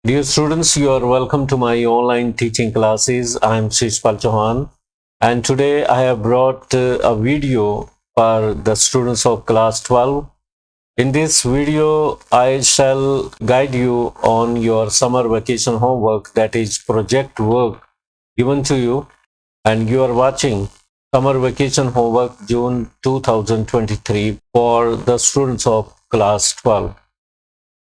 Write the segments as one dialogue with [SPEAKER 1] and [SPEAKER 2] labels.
[SPEAKER 1] Dear students, you are welcome to my online teaching classes. I am Shishpal Chauhan, and today I have brought a video for the students of class 12. In this video, I shall guide you on your summer vacation homework, that is project work given to you, and you are watching summer vacation homework June 2023 for the students of class 12.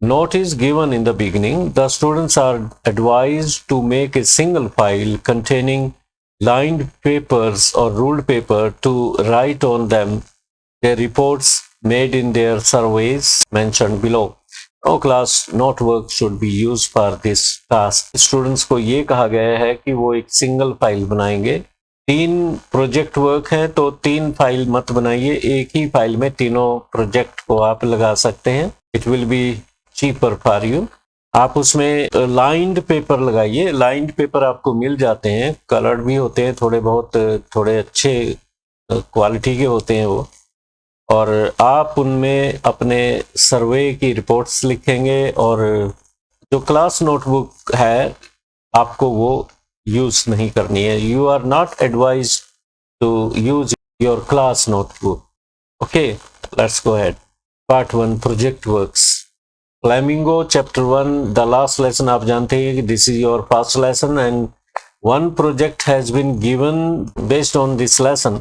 [SPEAKER 1] Note is given in the beginning. The students are advised to make a single file containing lined papers or ruled paper to write on them their reports made in their surveys mentioned below. No class note work should be used for this task. Students को ये कहा गया है कि वो एक single file बनाएंगे। 3 project work हैं तो 3 फाइल मत बनाइए, एक ही फाइल में तीनों प्रोजेक्ट को आप लगा सकते हैं। It will be cheaper for you. आप उसमें लाइंड पेपर लगाइए। लाइंड पेपर आपको मिल जाते हैं, कलर्ड भी होते हैं, थोड़े अच्छे क्वालिटी के होते हैं वो, और आप उनमें अपने सर्वे की रिपोर्ट्स लिखेंगे और जो क्लास नोटबुक है आपको वो यूज नहीं करनी है। You are not advise to use your class notebook. Okay, let's go ahead. Part 1 project works. Flamingo chapter 1, the last lesson. आप जानते हैं कि this is your first lesson and one project has been given based on this lesson.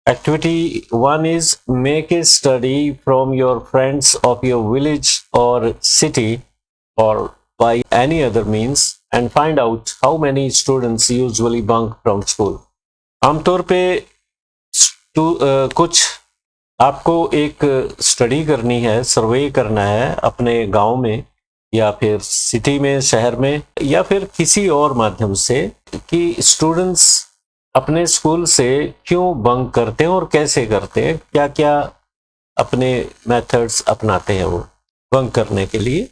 [SPEAKER 1] Activity 1 is make a study from your friends of your village or city or by any other means and find out how many students usually bunk from school. आमतौर पे कुछ आपको एक study करनी है, सर्वे करना है अपने गांव में या फिर सिटी में, शहर में, या फिर किसी और माध्यम से कि स्टूडेंट्स अपने स्कूल से क्यों बंक करते हैं और कैसे करते हैं, क्या क्या अपने मेथड्स अपनाते हैं वो बंक करने के लिए।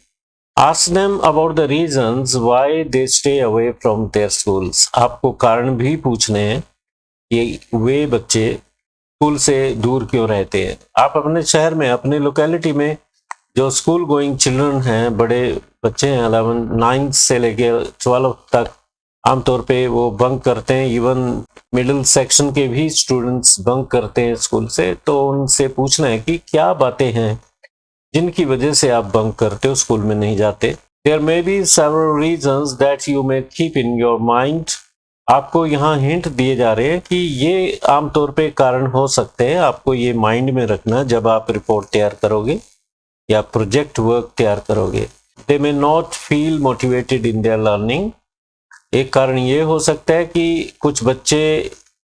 [SPEAKER 1] Ask them about the reasons why they stay away from there schools. आपको कारण भी पूछने हैं कि वे बच्चे स्कूल से दूर क्यों रहते हैं। आप अपने शहर में, अपने लोकेलिटी में जो स्कूल गोइंग चिल्ड्रन हैं, बड़े बच्चे हैं, 11 9 से लेके 12 तक, आमतौर पे वो बंक करते हैं। इवन मिडिल सेक्शन के भी स्टूडेंट्स बंक करते हैं स्कूल से। तो उनसे पूछना है कि क्या बातें हैं जिनकी वजह से आप बंक करते हो, स्कूल में नहीं जाते। There may be several reasons that you may keep in your mind. आपको यहाँ हिंट दिए जा रहे हैं कि ये आमतौर पे कारण हो सकते हैं, आपको ये माइंड में रखना जब आप रिपोर्ट तैयार करोगे या प्रोजेक्ट वर्क तैयार करोगे। They may not feel motivated in their learning. एक कारण ये हो सकता है कि कुछ बच्चे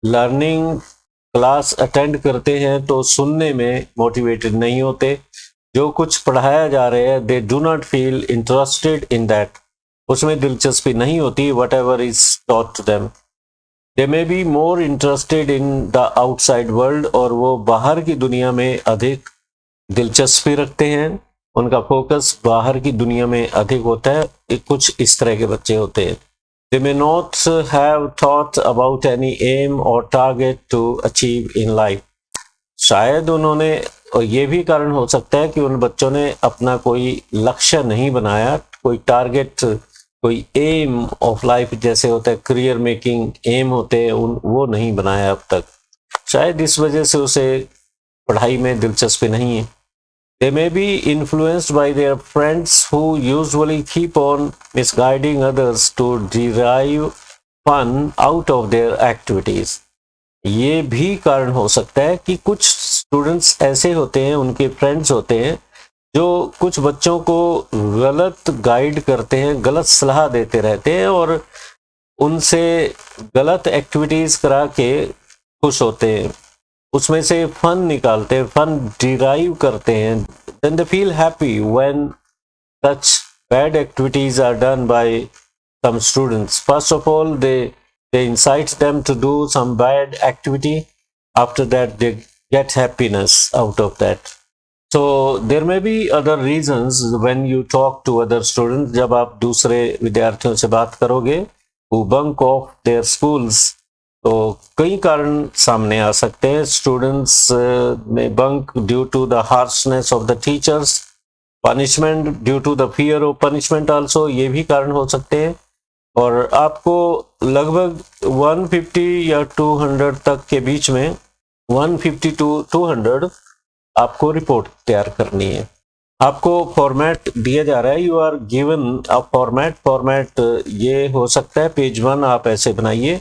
[SPEAKER 1] लर्निंग क्लास अटेंड करते हैं तो सुनने में मोटिवेटेड नहीं होते। जो कुछ पढ़ाया जा रहा है, they do not feel interested in that, उसमें दिलचस्पी नहीं होती, whatever is taught to them. They may be more interested in the outside world, और वो बाहर की दुनिया में अधिक दिलचस्पी रखते हैं, उनका फोकस बाहर की दुनिया में अधिक होता है। कुछ इस तरह के बच्चे होते हैं। They may not have thought about any aim or target to achieve in life. शायद उन्होंने, और ये भी कारण हो सकता है कि उन बच्चों ने अपना कोई लक्ष्य नहीं बनाया, कोई टारगेट, कोई एम ऑफ लाइफ जैसे होता है, करियर मेकिंग एम होते हैं, वो नहीं बनाया अब तक। शायद इस वजह से उसे पढ़ाई में दिलचस्पी नहीं है। They may be influenced by their friends who usually keep on misguiding others to derive fun out of their activities. ये भी कारण हो सकता है कि कुछ स्टूडेंट्स ऐसे होते हैं, उनके फ्रेंड्स होते हैं जो कुछ बच्चों को गलत गाइड करते हैं, गलत सलाह देते रहते हैं और उनसे गलत एक्टिविटीज करा के खुश होते हैं, उसमें से फन निकालते हैं, फन डिराइव करते हैं। Then they feel happy when such bad activities are done by some students. First of all, they incite them to do some bad activity. After that, they get happiness out of that. So there may be other reasons when you talk to other students. जब आप दूसरे विद्यार्थियों से बात करोगे who bunk off their schools, तो कई कारण सामने आ सकते हैं। स्टूडेंट्स में bunk due to the harshness of the teachers punishment due to the fear of punishment also, ये भी कारण हो सकते हैं। और आपको लगभग 150 या 200 तक के बीच में, 150 टू 200 आपको रिपोर्ट तैयार करनी है। आपको फॉर्मेट दिया जा रहा है, you are given a format ये हो सकता है पेज 1 आप ऐसे बनाइए,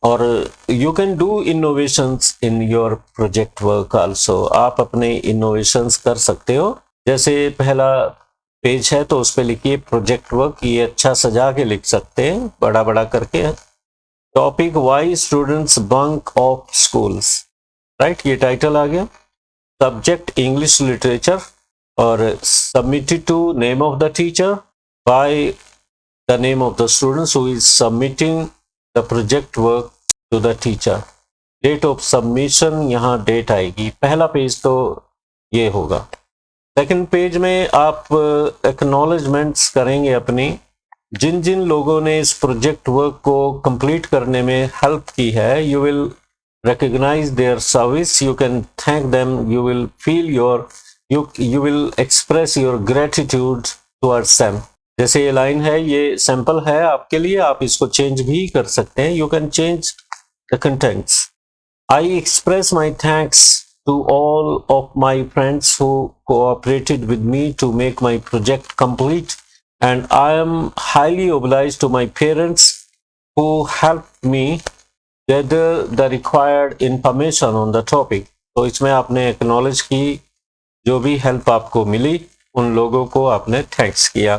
[SPEAKER 1] और you can do innovations in your project work also. आप अपने इनोवेशंस कर सकते हो। जैसे पहला पेज है तो उस पर लिखिए प्रोजेक्ट वर्क, ये अच्छा सजा के लिख सकते हैं बड़ा बड़ा करके। Topic why students bunk of schools, right, ये टाइटल आ गया। सब्जेक्ट इंग्लिश लिटरेचर, और submitted to name of the teacher by the name of the students who is submitting the project work to the teacher. Date of submission, यहाँ date आएगी। पहला page तो ये होगा। सेकंड पेज में आप acknowledgements करेंगे अपनी, जिन जिन लोगों ने इस प्रोजेक्ट वर्क को कंप्लीट करने में हेल्प की है। You will recognize their service, you can thank them, you will feel you will express your gratitude towards them। जैसे ये लाइन है, ये सैंपल है आपके लिए, आप इसको चेंज भी कर सकते हैं। you can change the contents। I express my thanks to all of my friends who cooperated with me to make my project complete, and I am highly obliged to my parents who helped me gather the required information on the topic। तो इसमें आपने acknowledge की, जो भी help आपको मिली उन लोगों को आपने थैंक्स किया।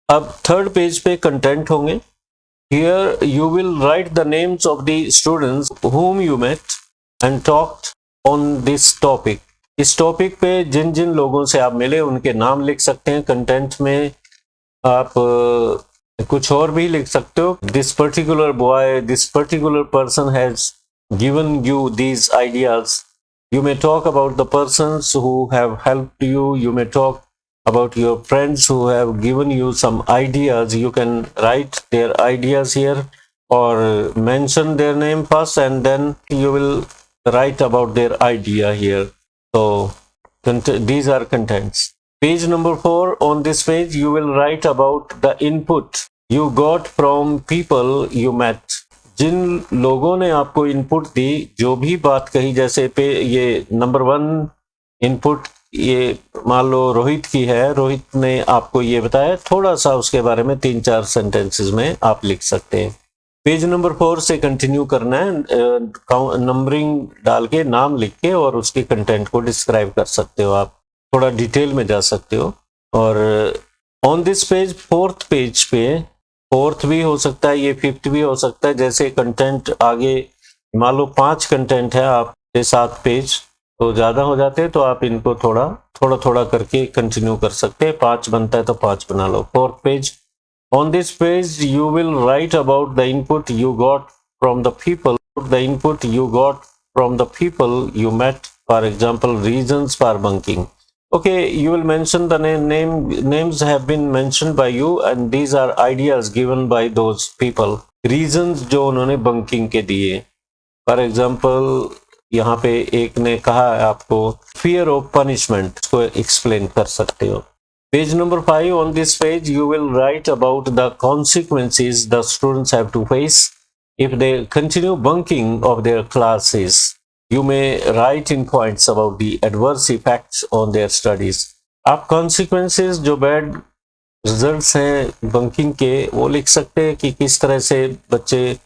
[SPEAKER 1] अब थर्ड पेज पे कंटेंट होंगे। Here you will right the names of the students whom you met and talked on this topic। इस टॉपिक पे जिन जिन लोगों से आप मिले उनके नाम लिख सकते हैं। कंटेंट में आप कुछ और भी लिख सकते हो। This particular boy, this particular person has given you these ideas. You may talk about the persons who have helped you, you may talk about your friends who have given you some ideas। You can write their ideas here or mention their name first and then you will write about their idea here। So these are contents। Page number 4, on this page you will write about the input you got from people you met। जिन लोगों ने आपको input दी, जो भी बात कही, जैसे पे ये नंबर 1 इनपुट ये मान लो रोहित की है, रोहित ने आपको ये बताया, थोड़ा सा उसके बारे में 3-4 सेंटेंसेस में आप लिख सकते हैं। पेज नंबर 4 से कंटिन्यू करना है, नंबरिंग डाल के, नाम लिख के, और उसके कंटेंट को डिस्क्राइब कर सकते हो। आप थोड़ा डिटेल में जा सकते हो। और on this page, fourth page पे, फोर्थ भी हो सकता है, ये फिफ्थ भी हो सकता है। जैसे कंटेंट आगे मान लो 5 कंटेंट है, आप 7 पेज तो ज़्यादा हो जाते हैं, तो आप इनको थोड़ा करके कंटिन्यू कर सकते हैं। 5 बनता है तो 5 बना लो। Fourth page, on this page you will write about the input you got from the people, the input you got from the people you met, for example reasons for bunking. Okay, you will mention the names have been mentioned by you and these are ideas given by those people। Reasons जो उन्होंने bunking के दिए, for example यहाँ पे एक ने कहा आपको fear of punishment, इसको एक्सप्लेन कर सकते हो। Page number 5, on this page you will write about the consequences the students have to face if they continue bunking of their classes। You may write in points about the adverse effects on their studies। आप consequences, जो bad results हैं bunking के, वो लिख सकते हैं कि किस तरह से बच्चे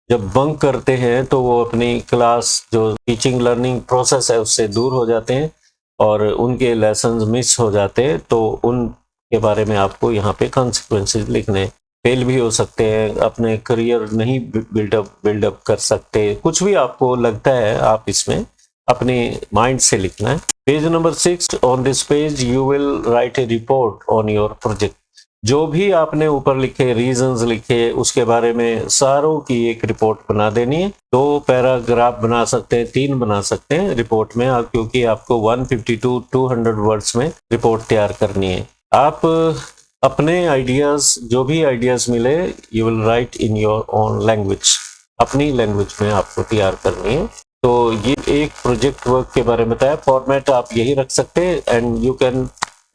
[SPEAKER 1] जब बंक करते हैं तो वो अपनी क्लास, जो टीचिंग लर्निंग प्रोसेस है, उससे दूर हो जाते हैं और उनके लेसन्स मिस हो जाते हैं। तो उनके बारे में आपको यहाँ पे consequences लिखने। फेल भी हो सकते हैं, अपने करियर नहीं बिल्डअप कर सकते, कुछ भी आपको लगता है आप इसमें अपने माइंड से लिखना है। Page number 6, on this page you will right A report on your project. जो भी आपने ऊपर लिखे, रीजंस लिखे, उसके बारे में सारों की एक रिपोर्ट बना देनी है। 2 पैराग्राफ बना सकते हैं, 3 बना सकते हैं रिपोर्ट में, क्योंकि आपको 150 to 200 वर्ड्स में रिपोर्ट तैयार करनी है। आप अपने आइडियाज, जो भी आइडियाज मिले, you will right in your own language, अपनी लैंग्वेज में आपको तैयार करनी है। तो ये एक प्रोजेक्ट वर्क के बारे में बताया। फॉर्मेट आप यही रख सकते हैं and you can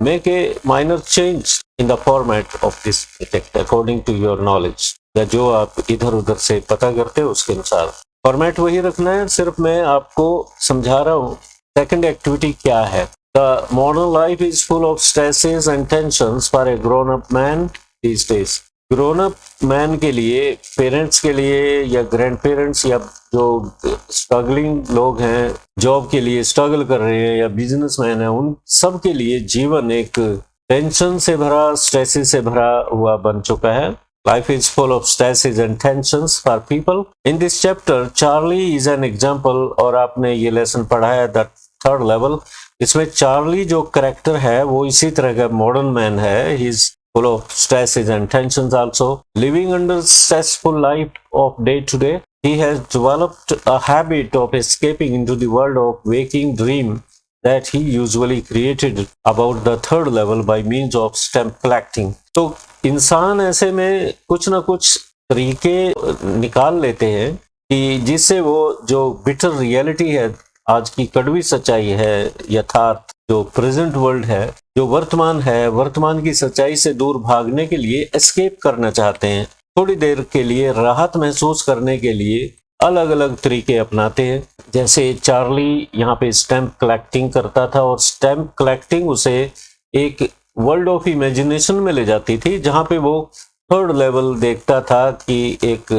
[SPEAKER 1] make a minor change in the format of this project according to your knowledge, या जो आप इधर उधर से पता करते हो उसके अनुसार फॉर्मेट वही रखना है। सिर्फ मैं आपको समझा रहा हूँ सेकंड एक्टिविटी क्या है। The modern life is full of stresses and tensions for a grown up man these days. Grown up man के लिए, पेरेंट्स के लिए या ग्रैंड पेरेंट्स या जो स्ट्रगलिंग लोग हैं, जॉब के लिए स्ट्रगल कर रहे हैं या बिजनेसमैन है, उन सब के लिए जीवन एक टेंशन से भरा, स्ट्रेसेस से भरा हुआ बन चुका है। Life is full of stresses and tensions for people. In this chapter, Charlie is an example, और आपने ये लेसन पढ़ा है द थर्ड लेवल। इसमें चार्ली जो करेक्टर है वो इसी तरह का मॉडर्न मैन है। He is full of stresses and tensions also. Living under stressful life of day to day, he has developed a habit of escaping into the world of waking dream that he usually created about the third level by means of stamp collecting. तो इंसान ऐसे में कुछ ना कुछ तरीके निकाल लेते हैं कि जिससे वो जो बिटर रियलिटी है, आज की कड़वी सच्चाई है, यथार्थ जो प्रेजेंट वर्ल्ड है, जो वर्तमान है, वर्तमान की सच्चाई से दूर भागने के लिए एस्केप करना चाहते हैं। थोड़ी देर के लिए राहत महसूस करने के लिए अलग अलग तरीके अपनाते हैं। जैसे चार्ली यहाँ पे स्टैम्प कलेक्टिंग करता था, और स्टैम्प कलेक्टिंग उसे एक वर्ल्ड ऑफ इमेजिनेशन में ले जाती थी, जहाँ पे वो थर्ड लेवल देखता था कि एक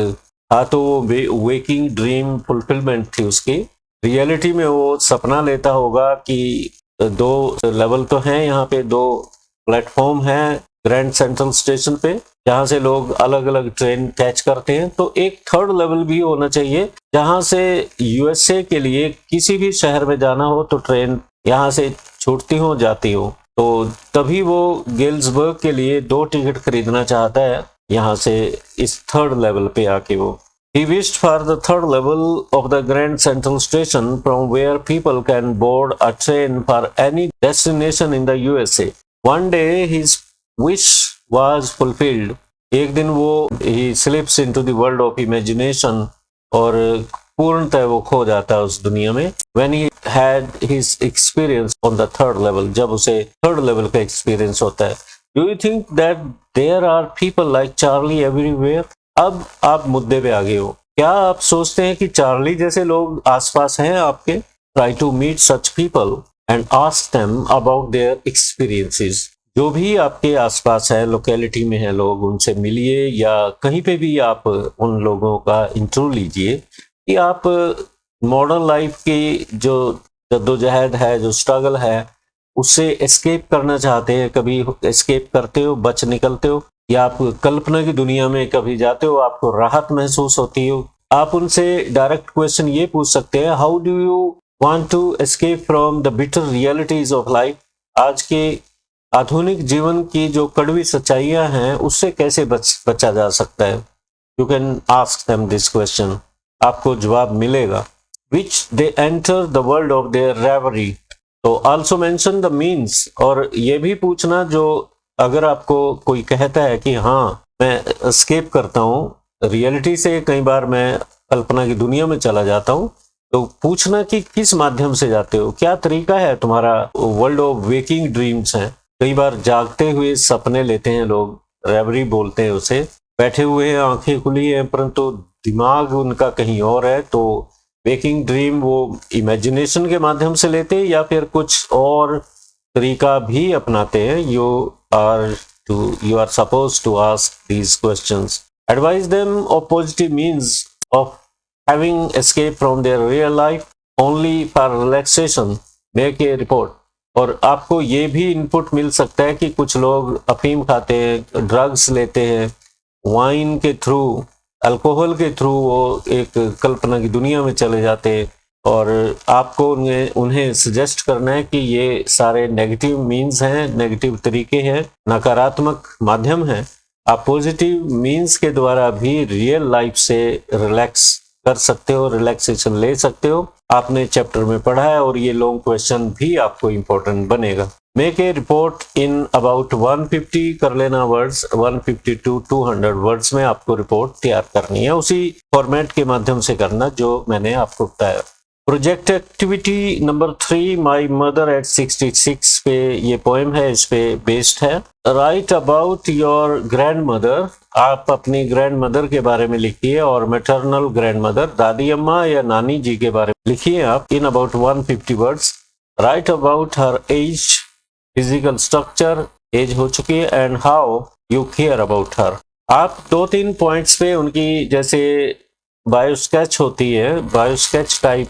[SPEAKER 1] तो वो वेकिंग ड्रीम फुलफिलमेंट थी उसकी। रियलिटी में वो सपना लेता होगा कि दो लेवल तो हैं, यहाँ पे दो प्लेटफॉर्म हैं ग्रैंड सेंट्रल स्टेशन पे, जहाँ से लोग अलग अलग ट्रेन कैच करते हैं। तो एक थर्ड लेवल भी होना चाहिए जहाँ से यूएसए के लिए किसी भी शहर में जाना हो तो ट्रेन यहाँ से छूटती हो जाती हो। तो तभी वो गेल्सबर्ग के लिए 2 टिकट खरीदना चाहता है यहाँ से इस थर्ड लेवल पे आके वो। He wished for the third level of the Grand Central Station from where people can board a train for any destination in the USA. One day his wish was fulfilled. एक दिन वो he slips into the world of imagination और पूर्णतः वो खो जाता है उस दुनिया में। When he had his experience on the third level, जब उसे थर्ड लेवल का एक्सपीरियंस होता है। Do you think that there are people like Charlie everywhere? अब आप मुद्दे पे आ गए हो। क्या आप सोचते हैं कि चार्ली जैसे लोग आसपास हैं आपके? Try to meet such people and ask them about their experiences. जो भी आपके आसपास है, लोकेलिटी में है लोग, उनसे मिलिए या कहीं पे भी आप उन लोगों का इंटरव्यू लीजिए कि आप मॉडर्न लाइफ की जो जद्दोजहद है, जो स्ट्रगल है, उससे एस्केप करना चाहते हैं। कभी एस्केप करते हो, बच निकलते हो, या आप कल्पना की दुनिया में कभी जाते हो, आपको राहत महसूस होती हो। आप उनसे डायरेक्ट क्वेश्चन ये पूछ सकते हैं, how do you want to escape from the bitter realities of life? आज के आधुनिक जीवन की जो कड़वी सच्चाइयां हैं उससे कैसे बचा जा सकता है? You can ask them this question, आपको जवाब मिलेगा। Which they enter the world of their reverie. तो आल्सो मेंशन द मीन्स, और ये भी पूछना जो अगर आपको कोई कहता है कि हाँ मैं एस्केप करता हूँ रियलिटी से, कई बार मैं कल्पना की दुनिया में चला जाता हूँ, तो पूछना कि किस माध्यम से जाते हो, क्या तरीका है तुम्हारा। वर्ल्ड ऑफ वेकिंग ड्रीम्स हैं, कई बार जागते हुए सपने लेते हैं लोग, रेवरी बोलते हैं उसे। बैठे हुए हैं, आंखें खुली हैं, परंतु दिमाग उनका कहीं और है। तो वेकिंग ड्रीम वो इमेजिनेशन के माध्यम से लेते हैं या फिर कुछ और तरीका भी अपनाते हैं। You are suppose to ask these questions. Advise them of positive means of having escape from their real life only for relaxation, make a report. और आपको ये भी इनपुट मिल सकता है कि कुछ लोग अफीम खाते हैं, ड्रग्स लेते हैं, वाइन के थ्रू, अल्कोहल के थ्रू वो एक कल्पना की दुनिया में चले जाते हैं। और आपको उन्हें सजेस्ट करना है कि ये सारे नेगेटिव मीन्स हैं, नेगेटिव तरीके हैं, नकारात्मक माध्यम हैं। आप पॉजिटिव मीन्स के द्वारा भी रियल लाइफ से रिलैक्स कर सकते हो, रिलैक्सेशन ले सकते हो। आपने चैप्टर में पढ़ा है और ये लॉन्ग क्वेश्चन भी आपको इम्पोर्टेंट बनेगा। Make a report in about 150 कर लेना वर्ड्स, 150 to 200 वर्ड्स में आपको रिपोर्ट तैयार करनी है, उसी फॉर्मेट के माध्यम से करना जो मैंने आपको बताया। Project activity number 3 my mother eight 66 पे ये पोएम है, इस पे बेस्ड है। Right about your grand mother, आप अपनी ग्रैंड मदर के बारे में लिखिए, और मैटरनल ग्रैंड मदर, दादी अम्मा या नानी जी के बारे में लिखिए आप, in about 150 words. Write about her age, physical structure, age हो चुकी है, and how you care about her. आप 2-3 पॉइंट्स पे उनकी, जैसे बायो स्केच होती है, बायो स्केच टाइप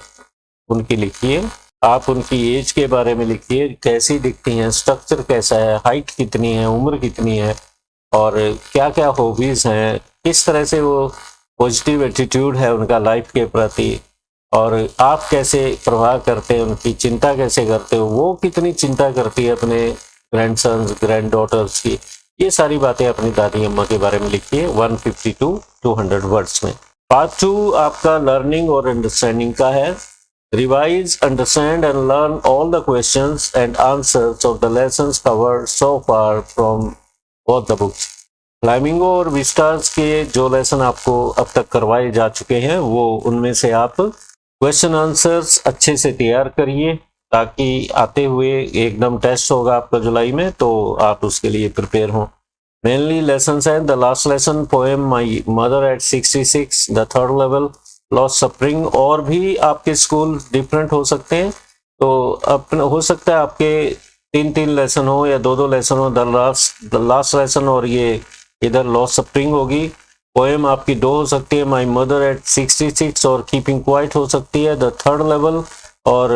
[SPEAKER 1] उनकी लिखिए। आप उनकी एज के बारे में लिखिए, कैसी दिखती हैं, स्ट्रक्चर कैसा है, हाइट कितनी है, उम्र कितनी है, और क्या क्या हॉबीज हैं, किस तरह से वो पॉजिटिव एटीट्यूड है उनका लाइफ के प्रति, और आप कैसे प्रभाव करते हैं, उनकी चिंता कैसे करते हो, वो कितनी चिंता करती है अपने ग्रैंडसन्स ग्रैंड डॉटर्स की। ये सारी बातें अपनी दादी अम्मा के बारे में लिखिए 150 to 200 वर्ड्स में। पार्ट 2 आपका लर्निंग और अंडरस्टैंडिंग का है। Revise, understand and learn all the questions and answers of the lessons covered so far from both the books. Flamingo और विस्टास के जो लेसन आपको अब तक करवाए जा चुके हैं, वो उनमें से आप क्वेश्चन आंसर्स अच्छे से तैयार करिए, ताकि आते हुए एकदम टेस्ट होगा आपका जुलाई में, तो आप उसके लिए प्रिपेयर हों। मेनली लेसन्स हैं the last lesson, poem my mother eight 66, the third level, lost suffering, और भी आपके स्कूल डिफरेंट हो सकते हैं, तो अपना हो सकता है आपके 3-3 लेसन हो या 2-2 लेसन हो, द लास्ट लेसन और ये इधर लॉस्ट सफरिंग होगी। पोएम आपकी 2 हो सकती है, माई मदर एट 66 और कीपिंग क्वाइट हो सकती है द थर्ड लेवल, और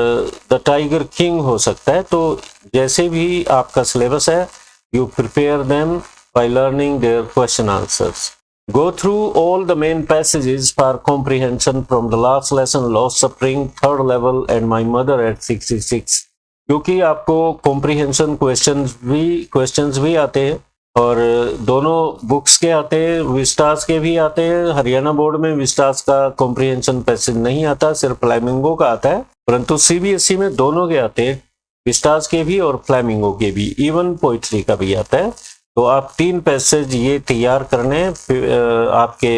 [SPEAKER 1] द टाइगर किंग हो सकता है। तो जैसे भी आपका सिलेबस है, you prepare them by learning their question answers. Go through all the main passages for comprehension from the last lesson, lost suffering, third level and my mother at 66, क्योंकि आपको comprehension questions भी आते हैं, और दोनों books के आते हैं, विस्टास के भी आते हैं। हरियाणा बोर्ड में विस्टास का comprehension पैसेज नहीं आता, सिर्फ फ्लैमिंगो का आता है, परंतु सीबीएसई में दोनों के आते हैं, विस्टास के भी और फ्लैमिंगो के भी, इवन पोइट्री का भी आता है। तो आप 3 पैसेज ये तैयार करने, आपके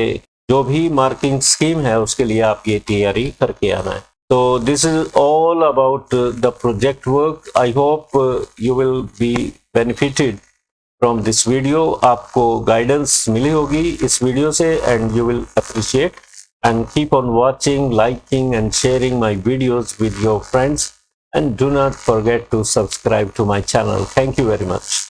[SPEAKER 1] जो भी मार्किंग स्कीम है उसके लिए आप ये तैयारी करके आना है। तो this is all about the project work. I hope you will be benefited from this video. आपको गाइडेंस मिली होगी इस वीडियो से, and you will appreciate and keep on watching, liking and sharing my videos with your friends, and do not forget to subscribe to my channel. Thank you very much.